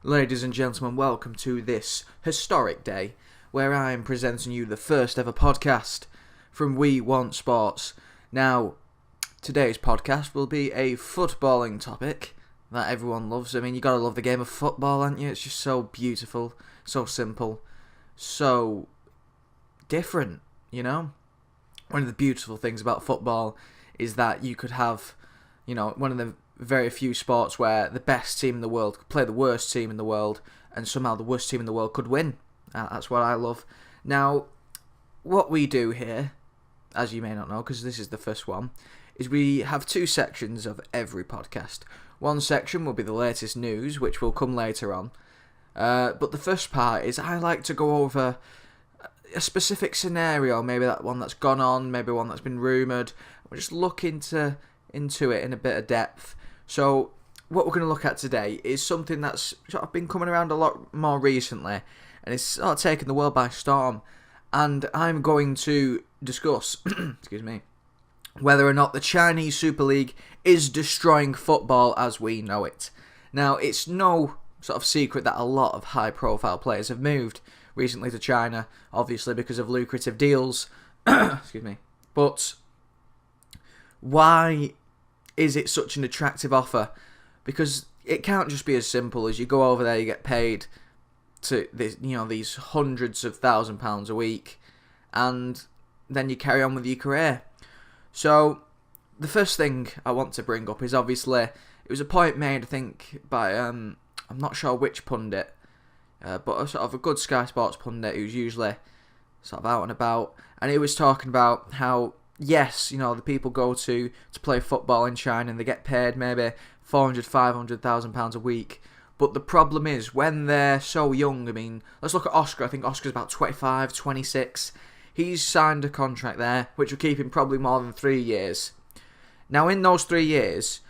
Ladies and gentlemen, welcome to this historic day where I am presenting you the first ever podcast from We Want Sports. Now, today's podcast will be a footballing topic that everyone loves. I mean, you gotta love the game of football, aren't you? It's just so beautiful, so simple, so different, you know? One of the beautiful things about football is that you could have, one of the very few sports where the best team in the world could play the worst team in the world, and somehow the worst team in the world could win. That's what I love. Now, what we do here, as you may not know, because this is the first one, is we have two sections of every podcast. One section will be the latest news, which will come later on. But the first part is I like to go over a specific scenario, maybe that one that's gone on, maybe one that's been rumoured. We'll just look into it in a bit of depth. So what we're going to look at today is something that's sort of been coming around a lot more recently, and it's sort of taken the world by storm. And I'm going to discuss, excuse me, whether or not the Chinese Super League is destroying football as we know it. Now, it's no sort of secret that a lot of high-profile players have moved recently to China, obviously because of lucrative deals. Excuse me. But why is it such an attractive offer? Because it can't just be as simple as you go over there, you get paid to this, these hundreds of £1,000s a week, and then you carry on with your career. So the first thing I want to bring up is obviously it was a point made, I think, by I'm not sure which pundit, but a sort of a good Sky Sports pundit who's usually sort of out and about, and he was talking about how, yes, the people go to play football in China and they get paid maybe £400,000-500,000 a week. But the problem is when they're so young. I mean, let's look at Oscar. I think Oscar's about 25, 26. He's signed a contract there, which will keep him probably more than 3 years. Now, in those 3 years,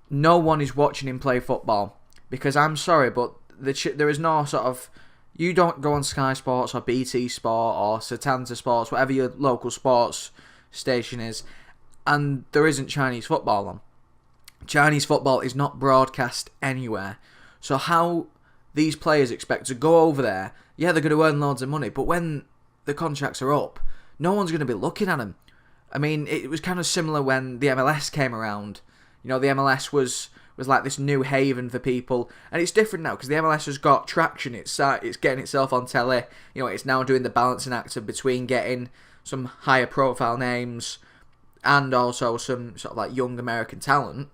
no one is watching him play football. Because I'm sorry, but there is no sort of... You don't go on Sky Sports or BT Sport or Setanta Sports, whatever your local sports station is, and there isn't Chinese football on. Chinese football is not broadcast anywhere. So how these players expect to go over there, yeah, they're going to earn loads of money, but when the contracts are up, no one's going to be looking at them. I mean, it was kind of similar when the MLS came around. The MLS was like this new haven for people, and it's different now because the MLS has got traction. It's getting itself on telly. It's now doing the balancing act of between getting some higher profile names and also some sort of like young American talent.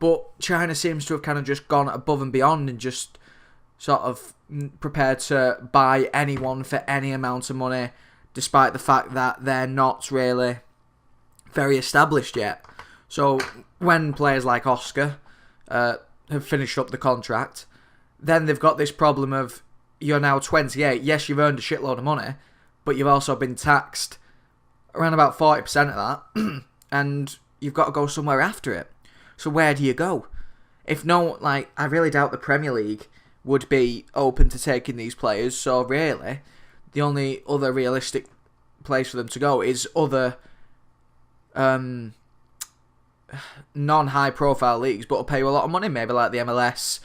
But China seems to have kind of just gone above and beyond and just sort of prepared to buy anyone for any amount of money, despite the fact that they're not really very established yet. So when players like Oscar have finished up the contract, then they've got this problem of, you're now 28, yes, you've earned a shitload of money, but you've also been taxed around about 40% of that, and you've got to go somewhere after it. So where do you go? If no, I really doubt the Premier League would be open to taking these players, so really, the only other realistic place for them to go is other non-high profile leagues, but will pay you a lot of money, maybe like the MLS,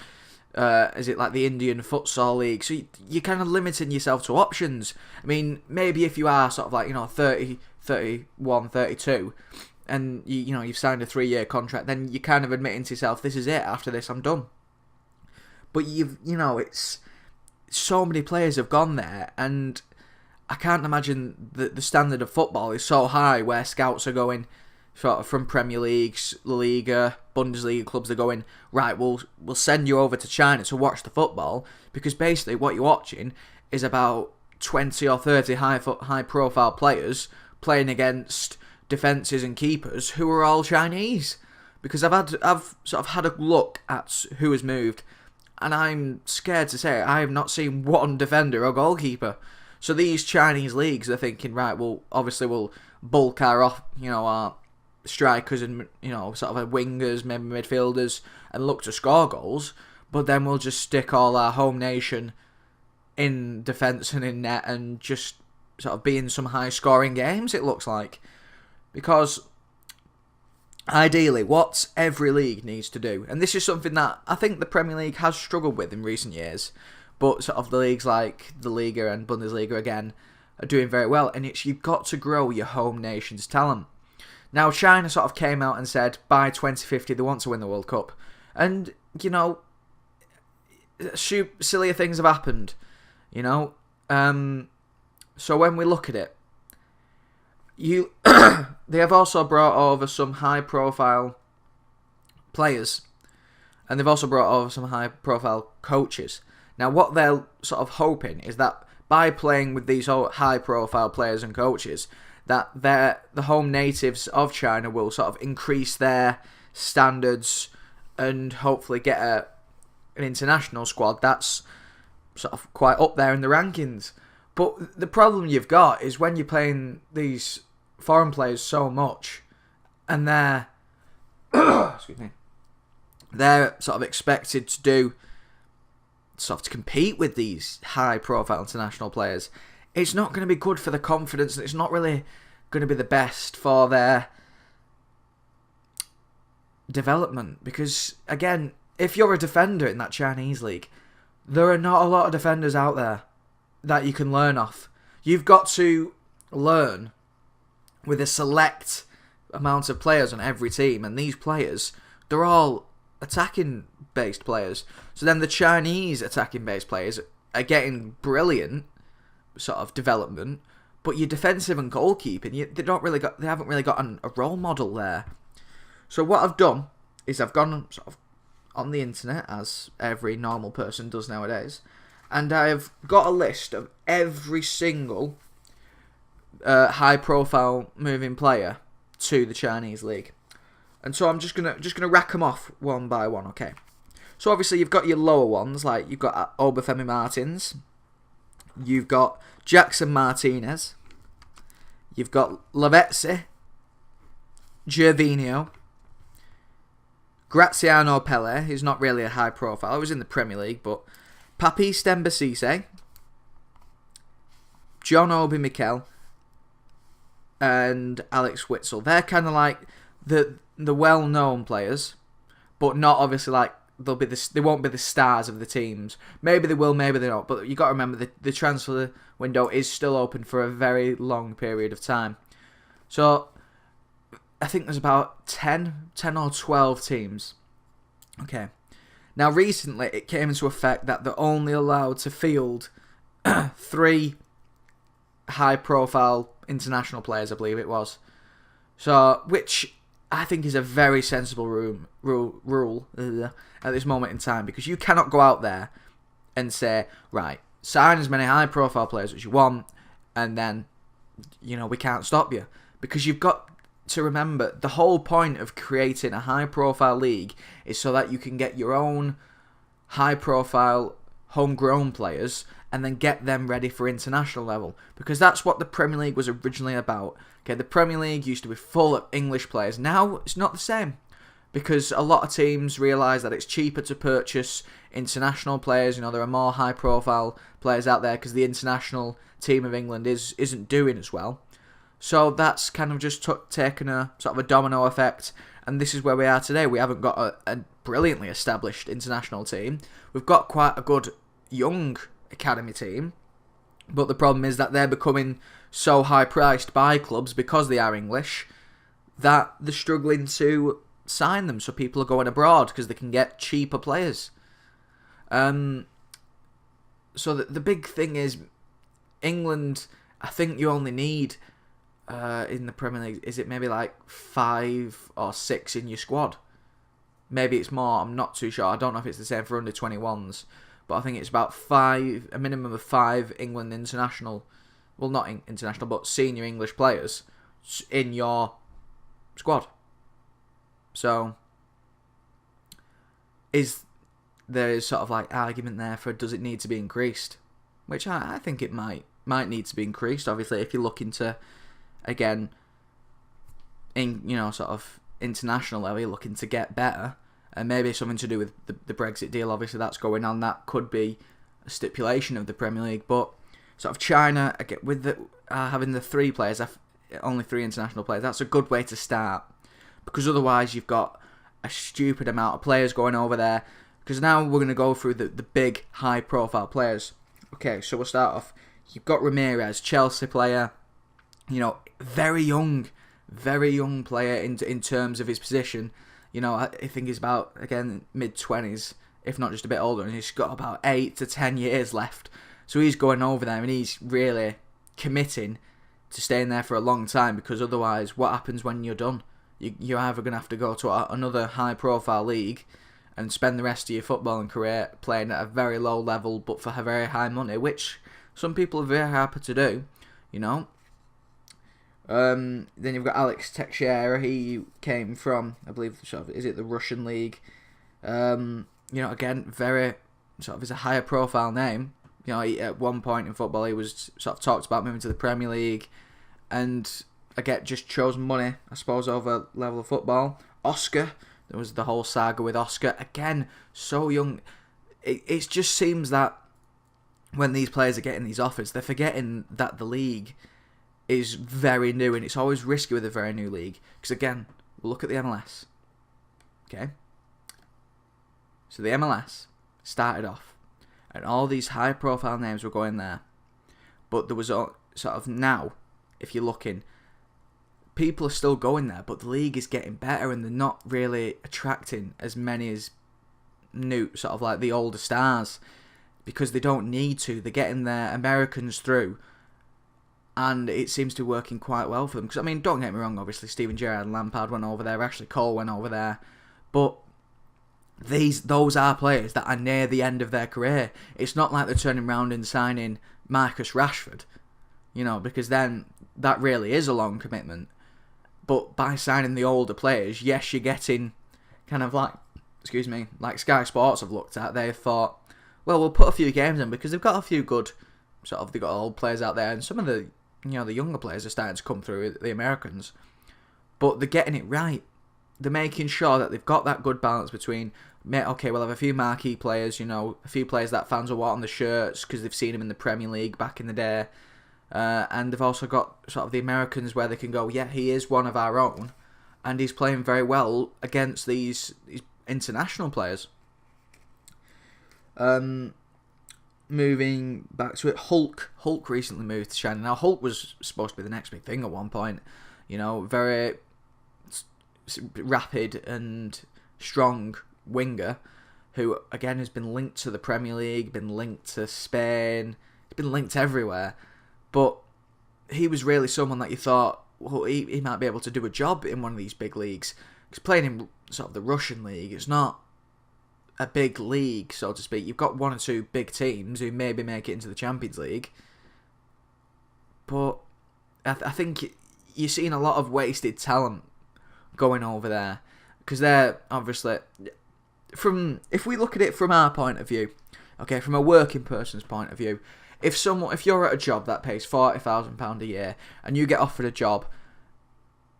is it like the Indian Futsal League? So you're kind of limiting yourself to options. I mean, maybe if you are sort of like, 30, 31, 32, and you've signed a 3-year contract, then you're kind of admitting to yourself, this is it, after this I'm done. But it's so many players have gone there, and I can't imagine that the standard of football is so high where scouts are going sort of from Premier Leagues, La Liga, Bundesliga clubs are going, right, we'll send you over to China to watch the football, because basically what you're watching is about 20 or 30 high profile players playing against defences and keepers who are all Chinese. Because I've sort of had a look at who has moved, and I'm scared to say I have not seen one defender or goalkeeper. So these Chinese leagues are thinking, right, well, obviously we'll bulk our strikers and sort of wingers, maybe midfielders, and look to score goals, but then we'll just stick all our home nation in defence and in net and just sort of be in some high scoring games, it looks like. Because ideally, what every league needs to do, and this is something that I think the Premier League has struggled with in recent years, but sort of the leagues like the Liga and Bundesliga again are doing very well, and it's you've got to grow your home nation's talent. Now, China sort of came out and said by 2050 they want to win the World Cup, and sillier things have happened, So when we look at it, they have also brought over some high-profile players, and they've also brought over some high-profile coaches. Now, what they're sort of hoping is that by playing with these high-profile players and coaches, that the home natives of China will sort of increase their standards and hopefully get an international squad that's sort of quite up there in the rankings. But the problem you've got is when you're playing these foreign players so much, and they're excuse me, they're sort of expected to do to compete with these high-profile international players. It's not going to be good for the confidence, and it's not really going to be the best for their development. Because again, if you're a defender in that Chinese league, there are not a lot of defenders out there that you can learn off. You've got to learn with a select amount of players on every team, and these players, they're all attacking-based players. So then the Chinese attacking-based players are getting brilliant sort of development, but your defensive and goalkeeping, they haven't really got a role model there. So what I've done is I've gone sort of on the internet, as every normal person does nowadays, and I've got a list of every single high-profile moving player to the Chinese league, and so I'm just gonna rack them off one by one. Okay, so obviously you've got your lower ones, like you've got Obafemi Martins, you've got Jackson Martinez, you've got Lavezzi, Gervinho, Graziano Pelle, who's not really a high profile, he was in the Premier League, but Papis Demba Cisse, John Obi Mikel, and Alex Witsel. They're kind of like the well-known players, but not obviously like they won't be the stars of the teams. Maybe they will, maybe they don't. But you got to remember the transfer window is still open for a very long period of time. So I think there's about 10 or 12 teams. Okay. Now recently it came into effect that they're only allowed to field 3 high-profile international players, I believe it was. So, which I think is a very sensible rule at this moment in time, because you cannot go out there and say, right, sign as many high-profile players as you want, and then, we can't stop you. Because you've got to remember, the whole point of creating a high-profile league is so that you can get your own high-profile homegrown players and then get them ready for international level, because that's what the Premier League was originally about. Okay, the Premier League used to be full of English players. Now it's not the same, because a lot of teams realise that it's cheaper to purchase international players. There are more high-profile players out there because the international team of England isn't doing as well. So that's kind of just taken a sort of a domino effect, and this is where we are today. We haven't got a brilliantly established international team. We've got quite a good young academy team, but the problem is that they're becoming so high priced by clubs because they are English that they're struggling to sign them, so people are going abroad because they can get cheaper players. So the big thing is England, I think you only need in the Premier League, is it maybe like 5 or 6 in your squad? Maybe it's more, I'm not too sure. I don't know if it's the same for under 21s, but I think it's about 5, a minimum of 5 England international, well, not international, but senior English players in your squad. So there is sort of like argument there for, does it need to be increased? Which I think it might need to be increased. Obviously, if you're looking to, again, in sort of international level, you're looking to get better, and maybe something to do with the Brexit deal. Obviously, that's going on. That could be a stipulation of the Premier League. But sort of China, again, with having the 3 players, only 3 international players, that's a good way to start. because otherwise you've got a stupid amount of players going over there. Because now we're going to go through the big, high-profile players. Okay, so we'll start off. You've got Ramirez, Chelsea player. Very young player in terms of his position. I think he's about, again, mid-20s, if not just a bit older. And he's got about 8 to 10 years left. So he's going over there and he's really committing to staying there for a long time. Because otherwise, what happens when you're done? You're either going to have to go to another high-profile league and spend the rest of your footballing career playing at a very low level but for very high money, which some people are very happy to do, Then you've got Alex Teixeira. He came from, I believe, is it the Russian league? Again, very is a higher profile name. At one point in football, he was sort of talked about moving to the Premier League, and again, just chose money, I suppose, over level of football. Oscar. There was the whole saga with Oscar. Again, so young. It just seems that when these players are getting these offers, they're forgetting that the league is very new, and it's always risky with a very new league. Because again, we'll look at the MLS. Okay? So the MLS started off, and all these high-profile names were going there. But there was now, if you're looking, people are still going there, but the league is getting better and they're not really attracting as many as new, the older stars, because they don't need to. They're getting their Americans through, and it seems to be working quite well for them. Because, don't get me wrong, obviously, Steven Gerrard and Lampard went over there, Ashley Cole went over there, but those are players that are near the end of their career. It's not like they're turning around and signing Marcus Rashford, because then that really is a long commitment. But by signing the older players, yes, you're getting kind of like Sky Sports have looked at. They've thought, well, we'll put a few games in because they've got a few good, they've got old players out there, and some of the, the younger players are starting to come through, the Americans. But they're getting it right. They're making sure that they've got that good balance between, okay, we'll have a few marquee players, a few players that fans will want on the shirts because they've seen them in the Premier League back in the day. And they've also got the Americans where they can go, yeah, he is one of our own, and he's playing very well against these international players. Moving back to it, Hulk recently moved to China. Now, Hulk was supposed to be the next big thing at one point. Very rapid and strong winger, who, again, has been linked to the Premier League, been linked to Spain, he's been linked everywhere. But he was really someone that you thought, well, he might be able to do a job in one of these big leagues. Because playing in the Russian league, it's not a big league, so to speak. You've got one or two big teams who maybe make it into the Champions League. But I think you're seeing a lot of wasted talent going over there. Because they're, obviously, if we look at it from our point of view, okay, from a working person's point of view, if you're at a job that pays £40,000 a year and you get offered a job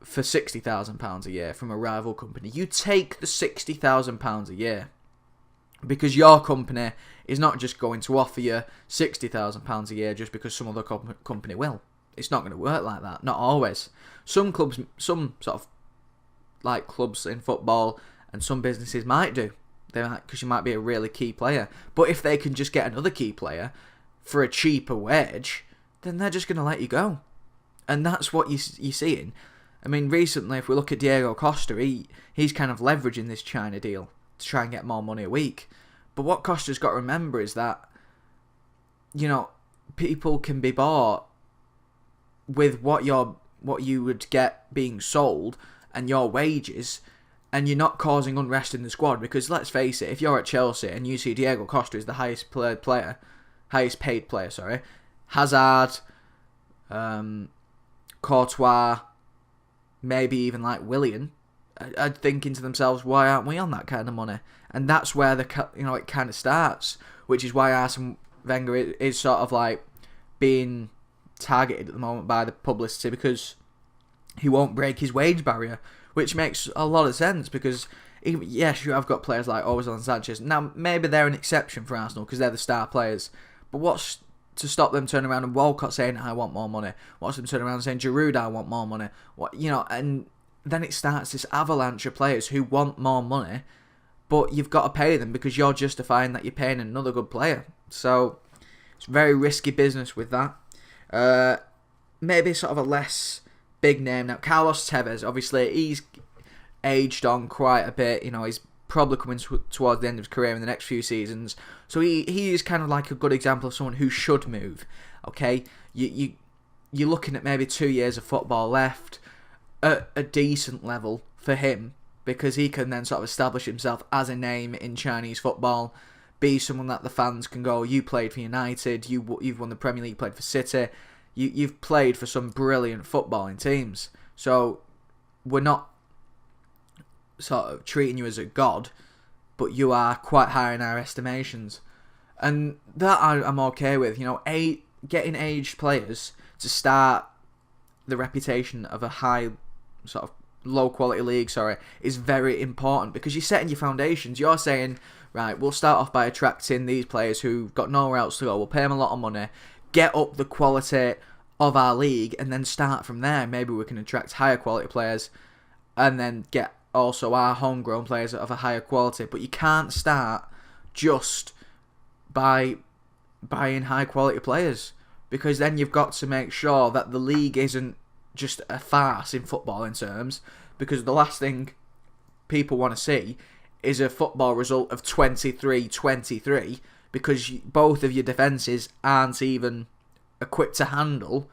for £60,000 a year from a rival company, you take the £60,000 a year, because your company is not just going to offer you £60,000 a year just because some other company will. It's not going to work like that. Not always. Some clubs, clubs in football and some businesses might do. They might, because you might be a really key player. But if they can just get another key player for a cheaper wage, then they're just going to let you go. And that's what you're seeing. Recently, if we look at Diego Costa, he's kind of leveraging this China deal to try and get more money a week. But what Costa's got to remember is that, people can be bought with what you would get being sold and your wages, and you're not causing unrest in the squad. Because let's face it, if you're at Chelsea and you see Diego Costa is the highest paid player, Hazard, Courtois, maybe even Willian, are thinking to themselves, why aren't we on that kind of money? And that's where it kind of starts, which is why Arsene Wenger is being targeted at the moment by the publicity, because he won't break his wage barrier, which makes a lot of sense. Because yes, you have got players like Ozil and Sanchez. Now maybe they're an exception for Arsenal because they're the star players, but what's to stop them turning around and Walcott saying, I want more money? What's them turning around and saying, Giroud, I want more money? And then it starts this avalanche of players who want more money, but you've got to pay them because you're justifying that you're paying another good player. So it's very risky business with that. Maybe sort of a less big name now. Carlos Tevez, obviously, he's aged on quite a bit. He's probably coming towards the end of his career in the next few seasons. So he is kind of like a good example of someone who should move. Okay, you're looking at maybe 2 years of football left at a decent level for him, because he can then sort of establish himself as a name in Chinese football, be someone that the fans can go, you played for United, you've won the Premier League, played for City, you've played for some brilliant footballing teams. So we're not sort of treating you as a god, but you are quite high in our estimations. And that I'm okay with. Getting aged players to start the reputation of a high, sort of low quality league, is very important, because you're setting your foundations. You're saying, right, we'll start off by attracting these players who've got nowhere else to go. We'll pay them a lot of money, get up the quality of our league, and then start from there. Maybe we can attract higher quality players, and then get also our homegrown players of a higher quality. But you can't start just by buying high quality players, because then you've got to make sure that the league isn't just a farce in footballing terms, because the last thing people want to see is a football result of 23-23, because both of your defences aren't even equipped to handle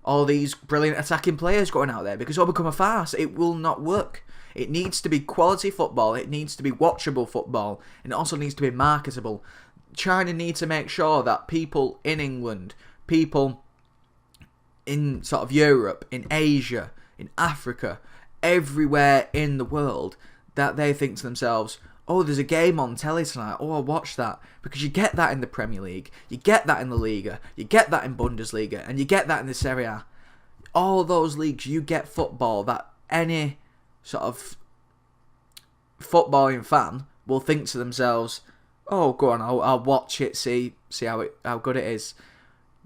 all these brilliant attacking players going out there, because it'll become a farce. It will not work. It needs to be quality football, it needs to be watchable football, and it also needs to be marketable. China need to make sure that people in England, people in sort of Europe, in Asia, in Africa, everywhere in the world, that they think to themselves, oh, there's a game on telly tonight, oh, I'll watch that. Because you get that in the Premier League, you get that in the Liga, you get that in Bundesliga, and you get that in the Serie A. All those leagues, you get football that any sort of footballing fan will think to themselves, oh, go on, I'll watch it, see how good it is.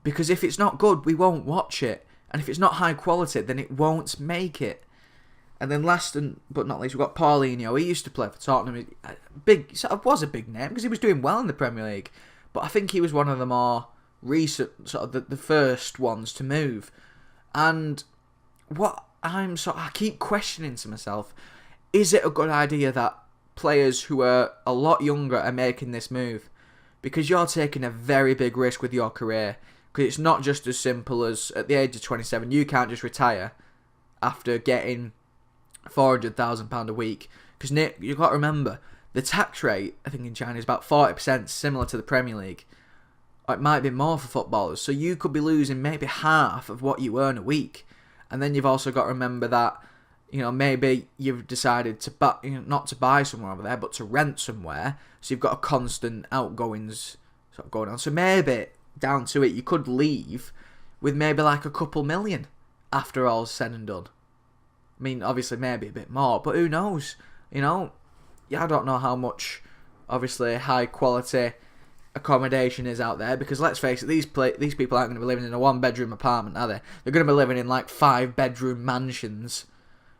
Because if it's not good, we won't watch it. And if it's not high quality, then it won't make it. And then last but not least, we've got Paulinho. He used to play for Tottenham. Was a big name because he was doing well in the Premier League. But I think he was one of the more recent, sort of the first ones to move. And I keep questioning to myself, is it a good idea that players who are a lot younger are making this move? Because you're taking a very big risk with your career. Because it's not just as simple as at the age of 27, you can't just retire after getting £400,000 a week. Because Nick, you've got to remember, the tax rate, I think in China, is about 40%, similar to the Premier League. Or it might be more for footballers. So you could be losing maybe half of what you earn a week. And then you've also got to remember that, maybe you've decided to not to buy somewhere over there, but to rent somewhere. So you've got a constant outgoings sort of going on. So maybe down to it, you could leave with maybe like a couple million after all's said and done. I mean, obviously maybe a bit more, but who knows? I don't know how much, obviously, high quality accommodation is out there, because let's face it, these people aren't going to be living in a 1-bedroom apartment, are they? They're going to be living in like 5-bedroom mansions,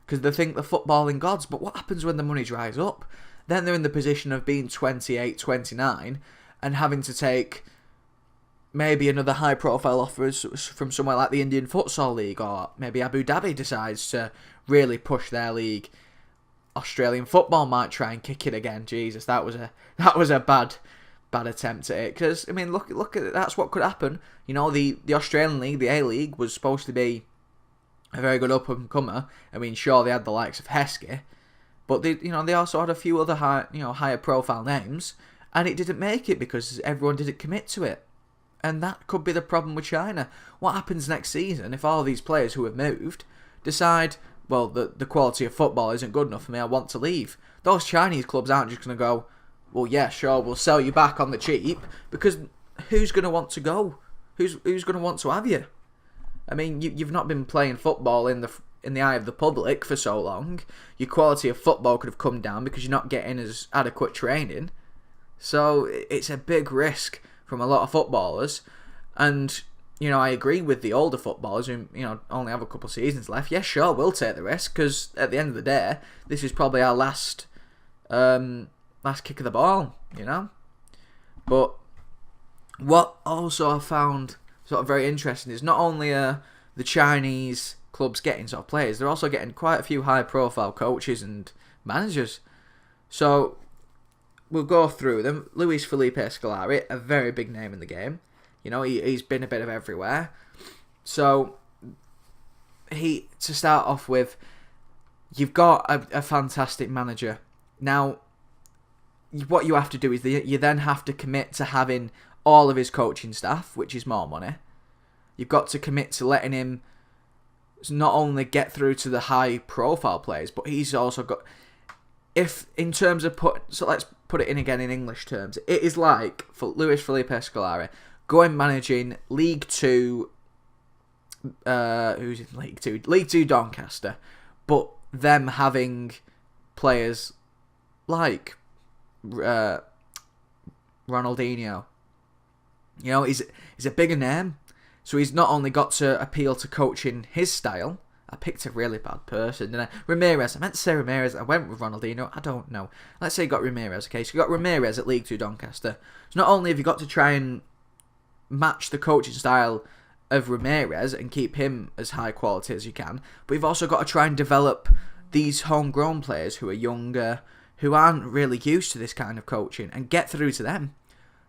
because they think they're footballing gods. But what happens when the money dries up? Then they're in the position of being 28, 29 and having to take maybe another high-profile offer from somewhere like the Indian Futsal League, or maybe Abu Dhabi decides to really push their league. Australian football might try and kick it again. Jesus, that was a bad attempt at it. Because I mean, look at it. That's what could happen. The Australian League, the A-League, was supposed to be a very good up-and-comer. I mean, sure, they had the likes of Heskey, but they also had a few other higher profile names, and it didn't make it because everyone didn't commit to it. And that could be the problem with China. What happens next season if all these players who have moved decide, well, the quality of football isn't good enough for me, I want to leave? Those Chinese clubs aren't just going to go, well, yeah, sure, we'll sell you back on the cheap, because who's going to want to go? Who's going to want to have you? I mean, you've not been playing football in the eye of the public for so long. Your quality of football could have come down because you're not getting as adequate training. So it's a big risk from a lot of footballers, and I agree with the older footballers who, only have a couple of seasons left. Yeah, sure, we'll take the risk, because at the end of the day, this is probably our last kick of the ball, But what also I found sort of very interesting is not only the Chinese clubs getting sort of players, they're also getting quite a few high-profile coaches and managers. So we'll go through them. Luis Felipe Scolari, a very big name in the game. He's been a bit of everywhere. So, to start off with, you've got a fantastic manager. Now, what you have to do is you then have to commit to having all of his coaching staff, which is more money. You've got to commit to letting him not only get through to the high-profile players, but he's also got... If, in terms of... So let's put it in again in English terms. It is like, for Luis Felipe Scolari, going managing League 2... who's in League 2? League 2 Doncaster. But them having players like Ronaldinho. He's a bigger name. So he's not only got to appeal to coaching his style. I picked a really bad person, didn't I? Ramirez. I meant to say Ramirez. I went with Ronaldinho. I don't know. Let's say you got Ramirez, okay? So you got Ramirez at League 2 Doncaster. So not only have you got to try and match the coaching style of Ramirez and keep him as high quality as you can, but you've also got to try and develop these homegrown players who are younger, who aren't really used to this kind of coaching, and get through to them.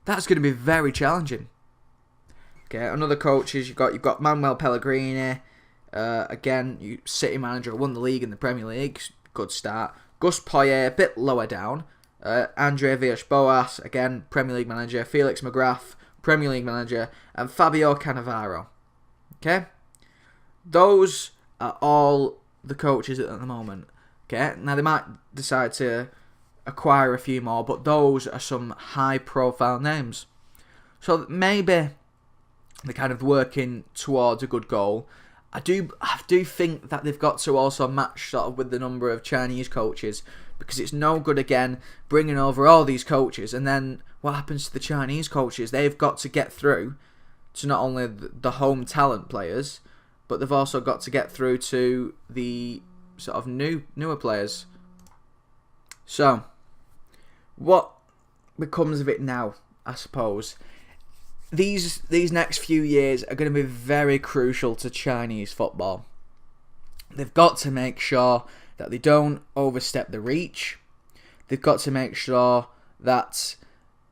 That's going to be very challenging. Okay, another coaches, you've got Manuel Pellegrini, again, City manager, won the league in the Premier League, good start. Gus Poyet, a bit lower down. Andre Villas-Boas, again, Premier League manager. Felix McGrath, Premier League manager. And Fabio Cannavaro. Okay? Those are all the coaches at the moment. Okay? Now, they might decide to acquire a few more, but those are some high-profile names. So maybe they're kind of working towards a good goal. I do think that they've got to also match sort of with the number of Chinese coaches, because it's no good again bringing over all these coaches and then what happens to the Chinese coaches? They've got to get through to not only the home talent players, but they've also got to get through to the sort of newer players. So, what becomes of it now, I suppose? These next few years are going to be very crucial to Chinese football. They've got to make sure that they don't overstep the reach. They've got to make sure that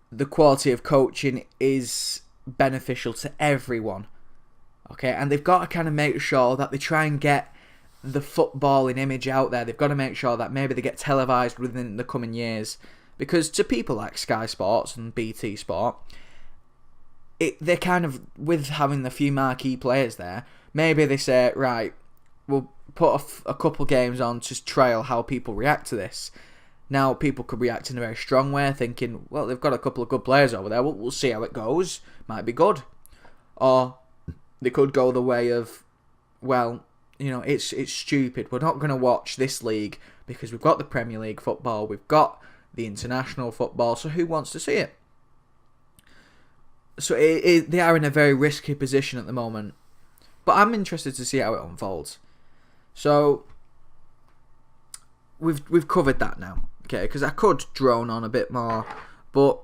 the quality of coaching is beneficial to everyone. Okay, and they've got to kind of make sure that they try and get the footballing image out there. They've got to make sure that maybe they get televised within the coming years. Because to people like Sky Sports and BT Sport, they're kind of, with having the few marquee players there, maybe they say, right, we'll put a couple games on to trial how people react to this. Now, people could react in a very strong way, thinking, well, they've got a couple of good players over there, we'll see how it goes, might be good. Or they could go the way of, well, it's stupid, we're not going to watch this league because we've got the Premier League football, we've got the international football, so who wants to see it? So they are in a very risky position at the moment. But I'm interested to see how it unfolds. So we've covered that now, okay? Because I could drone on a bit more, but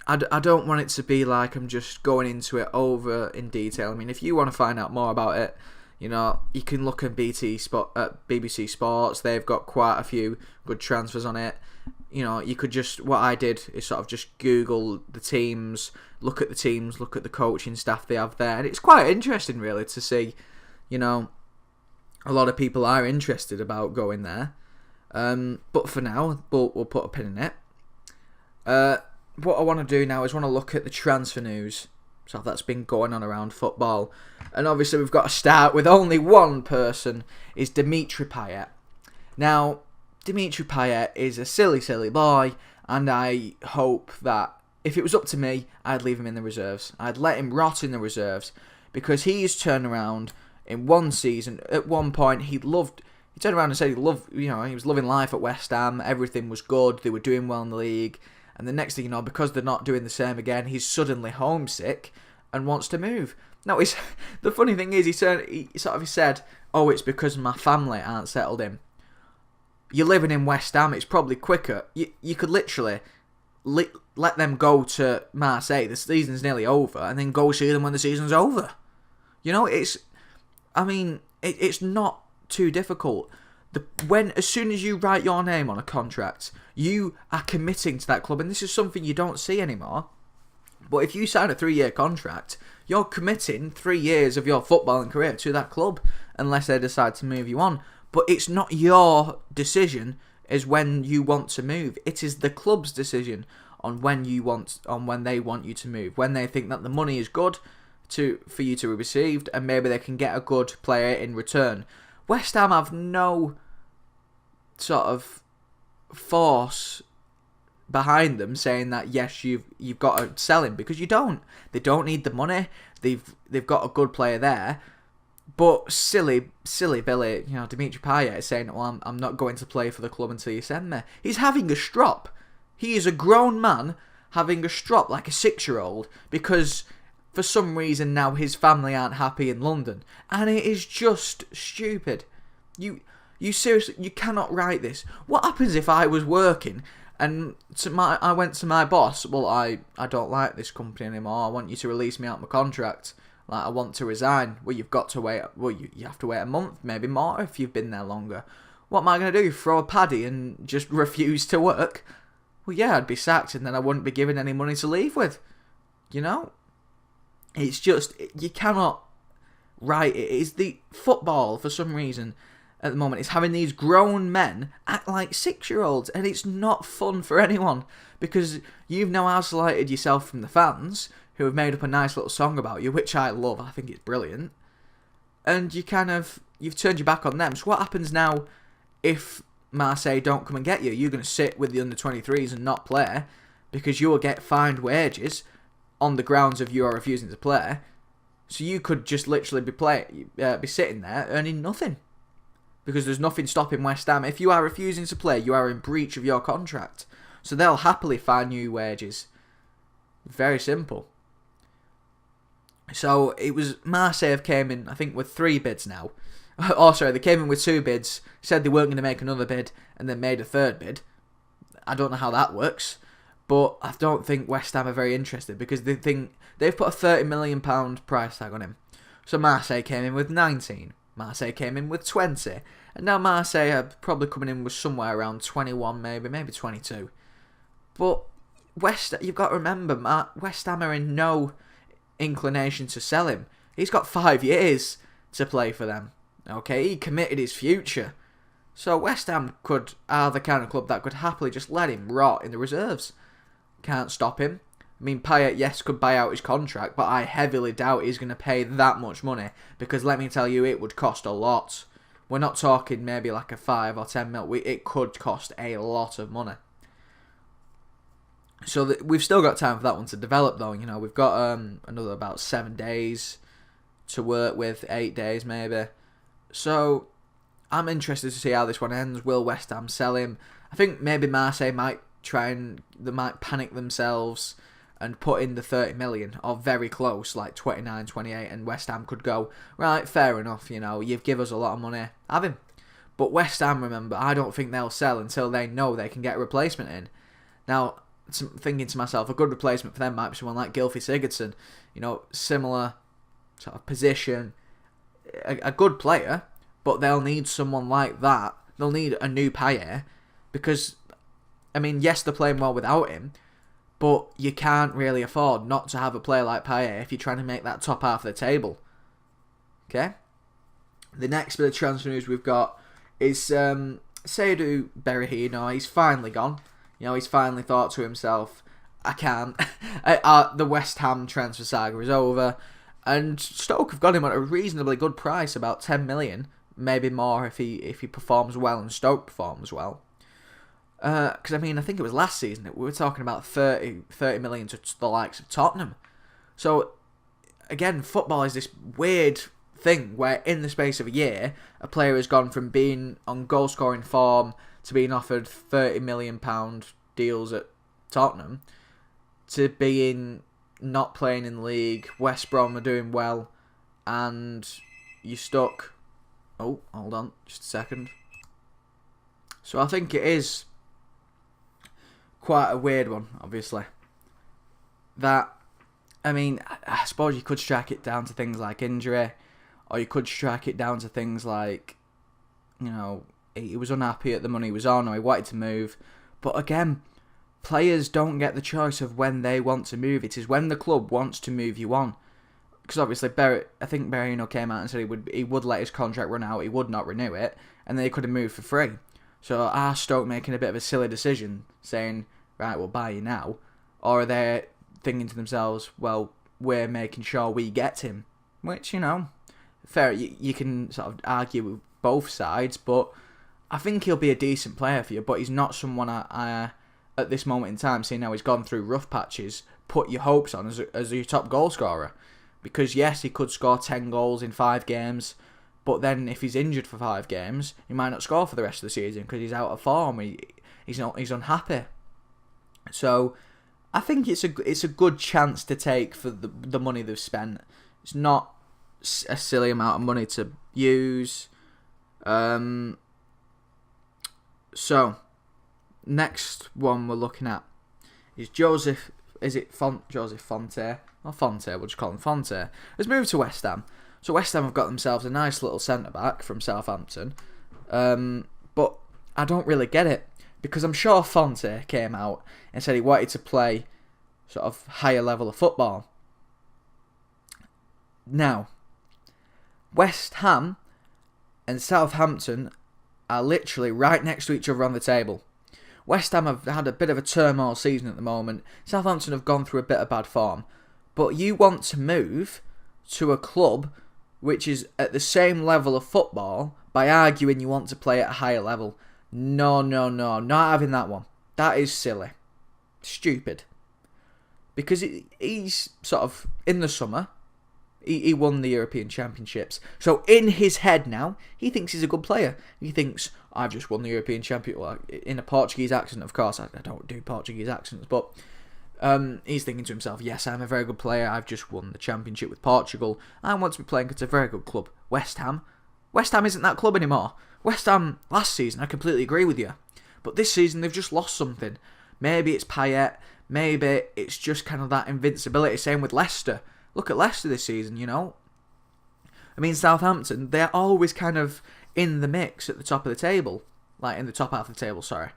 I don't want it to be like I'm just going into it over in detail. I mean, if you want to find out more about it, you can look at BBC Sports. They've got quite a few good transfers on it. You could just, what I did is sort of just Google the teams, look at the coaching staff they have there, and it's quite interesting really to see, a lot of people are interested about going there. But for now, we'll put a pin in it. What I want to do now is want to look at the transfer news, so that's been going on around football. And obviously we've got to start with only one person, is Dimitri Payet. Now, Dimitri Payet is a silly boy, and I hope that if it was up to me, I'd leave him in the reserves. I'd let him rot in the reserves, because he's turned around in one season. At one point, he turned around and said he was loving life at West Ham. Everything was good. They were doing well in the league. And the next thing you know, because they're not doing the same again, he's suddenly homesick and wants to move. No, it's the funny thing is he said, "Oh, it's because my family aren't settled in." You're living in West Ham. It's probably quicker. You could literally let them go to Marseille. The season's nearly over, and then go see them when the season's over. You know, it's not too difficult. As soon as you write your name on a contract, you are committing to that club, and this is something you don't see anymore. But if you sign a 3-year contract, you're committing 3 years of your footballing career to that club, unless they decide to move you on. But it's not your decision as when you want to move. It is the club's decision on when they want you to move, when they think that the money is good for you to be received, and maybe they can get a good player in return. West Ham have no sort of force behind them saying that yes, you've got to sell him, because you don't. They don't need the money. They've got a good player there. But silly Billy, Dimitri Payet is saying, "Well, I'm not going to play for the club until you send me." He's having a strop. He is a grown man having a strop like a 6-year-old because for some reason now his family aren't happy in London, and it is just stupid. You seriously, you cannot write this. What happens if I was working and I went to my boss? "Well, I don't like this company anymore. I want you to release me out my contract. Like, I want to resign." Well, you've got to wait. Well, you have to wait a month, maybe more if you've been there longer. What am I going to do? Throw a paddy and just refuse to work? Well, yeah, I'd be sacked, and then I wouldn't be given any money to leave with. It's just, you cannot write it. It's the football, for some reason, at the moment, is having these grown men act like 6-year-olds, and it's not fun for anyone, because you've now isolated yourself from the fans, who have made up a nice little song about you, which I love. I think it's brilliant. And you've turned your back on them. So what happens now if Marseille don't come and get you? You're going to sit with the under-23s and not play, because you will get fined wages on the grounds of you are refusing to play. So you could just literally be sitting there earning nothing, because there's nothing stopping West Ham. If you are refusing to play, you are in breach of your contract. So they'll happily fine you wages. Very simple. So it was Marseille have came in, I think, with 3 bids now. Oh, sorry, they came in with 2 bids, said they weren't going to make another bid, and then made a 3rd bid. I don't know how that works, but I don't think West Ham are very interested, because they think they've put a £30 million price tag on him. So Marseille came in with 19. Marseille came in with 20. And now Marseille are probably coming in with somewhere around 21, maybe 22. But you've got to remember, West Ham are in no inclination to sell him. He's got 5 years to play for them. Okay, he committed his future. So West Ham are the kind of club that could happily just let him rot in the reserves. Can't stop him. I mean, Payet, yes, could buy out his contract, but I heavily doubt he's going to pay that much money, because let me tell you, it would cost a lot. We're not talking maybe like a 5 or 10 mil. It could cost a lot of money. So we've still got time for that one to develop, though. We've got another about 7 days to work with, 8 days maybe. So I'm interested to see how this one ends. Will West Ham sell him? I think maybe Marseille might they might panic themselves and put in the 30 million, or very close, like 29, 28, and West Ham could go, right, fair enough, you've given us a lot of money, have him. But West Ham, remember, I don't think they'll sell until they know they can get a replacement in. Now, thinking to myself, a good replacement for them might be someone like Gylfi Sigurdsson, similar sort of position, a good player, but they'll need someone like that. They'll need a new Payet, because, I mean, yes, they're playing well without him, but you can't really afford not to have a player like Payet if you're trying to make that top half of the table. Okay? The next bit of transfer news we've got is Seydou Berahino. He's finally gone. He's finally thought to himself, I can't. The West Ham transfer saga is over. And Stoke have got him at a reasonably good price, about 10 million. Maybe more if he performs well and Stoke performs well. Because, I think it was last season that we were talking about 30 million to the likes of Tottenham. So, again, football is this weird thing where in the space of a year, a player has gone from being on goal-scoring form to being offered £30 million deals at Tottenham to being not playing in the league. West Brom are doing well. and you're stuck. Oh, hold on, just a second. So I think it is quite a weird one, obviously. That, I mean, I suppose you could strike it down to things like injury, or you could strike it down to things like, you know, he was unhappy at the money he was on, or he wanted to move. But again, players don't get the choice of when they want to move. It is when the club wants to move you on. Because obviously, I think Berahino came out and said he would let his contract run out, he would not renew it, and then he could have moved for free. So are Stoke making a bit of a silly decision, saying, right, we'll buy you now? Or are they thinking to themselves, well, we're making sure we get him? Which, you know, fair, you can sort of argue with both sides, but I think he'll be a decent player for you, but he's not someone I at this moment in time, seeing how he's gone through rough patches, put your hopes on as your top goal scorer. Because yes, he could score 10 goals in 5 games, but then if he's injured for 5 games, he might not score for the rest of the season because he's out of form. He's unhappy. So I think it's a good chance to take for the money they've spent. It's not a silly amount of money to use. So next one we're looking at is Joseph. Is it Joseph Fonte? Or Fonte, we'll just call him Fonte. Has moved to West Ham. So West Ham have got themselves a nice little centre-back from Southampton. But I don't really get it. Because I'm sure Fonte came out and said he wanted to play sort of higher level of football. Now, West Ham and Southampton are literally right next to each other on the table. West Ham have had a bit of a turmoil season at the moment. Southampton have gone through a bit of bad form. But you want to move to a club which is at the same level of football by arguing you want to play at a higher level. No, not having that one. That is silly. Stupid. Because he's sort of, in the summer, he won the European Championships. So in his head now, he thinks he's a good player. He thinks, I've just won the European Championship. Well, in a Portuguese accent, of course. I don't do Portuguese accents, but he's thinking to himself, yes, I'm a very good player. I've just won the championship with Portugal. I want to be playing at a very good club. West Ham. West Ham isn't that club anymore. West Ham, last season, I completely agree with you. But this season, they've just lost something. Maybe it's Payet. Maybe it's just kind of that invincibility. Same with Leicester. Look at Leicester this season, you know. I mean, Southampton, they're always kind of in the mix at the top of the table. Like, in the top half of the table, sorry.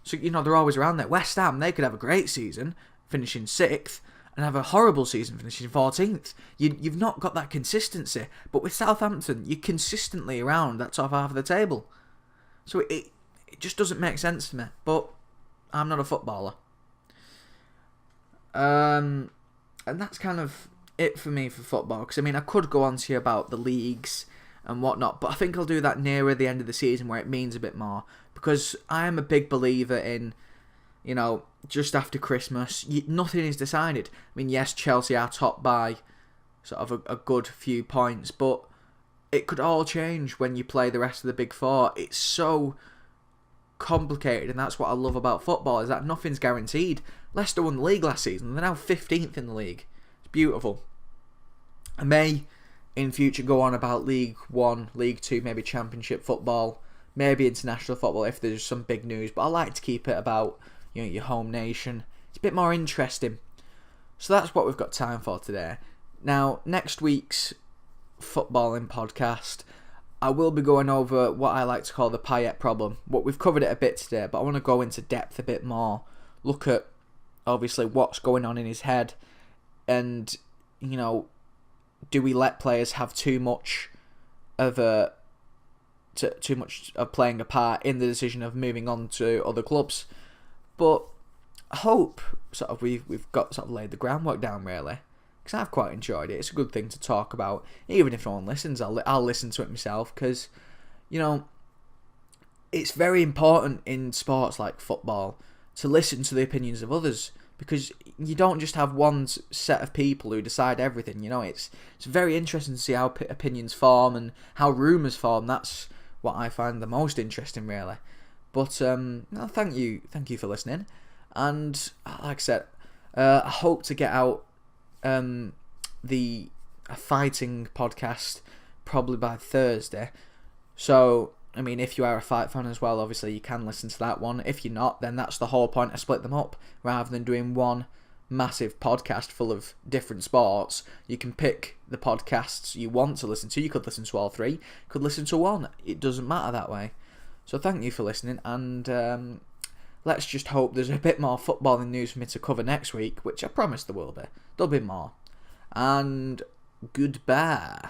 So, you know, they're always around there. West Ham, they could have a great season, finishing 6th, and have a horrible season, finishing 14th. You've not got that consistency. But with Southampton, you're consistently around that top half of the table. So it just doesn't make sense to me. But I'm not a footballer. And that's kind of it for me for football. Because, I mean, I could go on to you about the leagues and whatnot, but I think I'll do that nearer the end of the season where it means a bit more. Because I am a big believer in, you know, just after Christmas, nothing is decided. I mean, yes, Chelsea are top by sort of a good few points, but it could all change when you play the rest of the Big Four. It's so complicated, and that's what I love about football, is that nothing's guaranteed. Leicester won the league last season. They're now 15th in the league. It's beautiful. I may, in future, go on about League 1, League 2, maybe Championship football, maybe international football if there's some big news, but I like to keep it about, you know, your home nation. It's a bit more interesting. So that's what we've got time for today. Now, next week's footballing podcast, I will be going over what I like to call the Payet problem. We've covered it a bit today, but I want to go into depth a bit more. Look at, obviously, what's going on in his head. And, you know, do we let players have too much of playing a part in the decision of moving on to other clubs? But I hope sort of we've got sort of laid the groundwork down, really, because I've quite enjoyed it. It's a good thing to talk about. Even if no one listens, I'll listen to it myself, because, you know, it's very important in sports like football to listen to the opinions of others, because you don't just have one set of people who decide everything. You know, it's very interesting to see how opinions form and how rumours form. That's what I find the most interesting, really. But no, thank you for listening. And like I said, I hope to get out the fighting podcast probably by Thursday. So, I mean, if you are a fight fan as well, obviously you can listen to that one. If you're not, then that's the whole point. I split them up rather than doing one massive podcast full of different sports. You can pick the podcasts you want to listen to. You could listen to all three, could listen to one. It doesn't matter that way. So thank you for listening, and let's just hope there's a bit more footballing news for me to cover next week, which I promise there will be. There'll be more. And goodbye.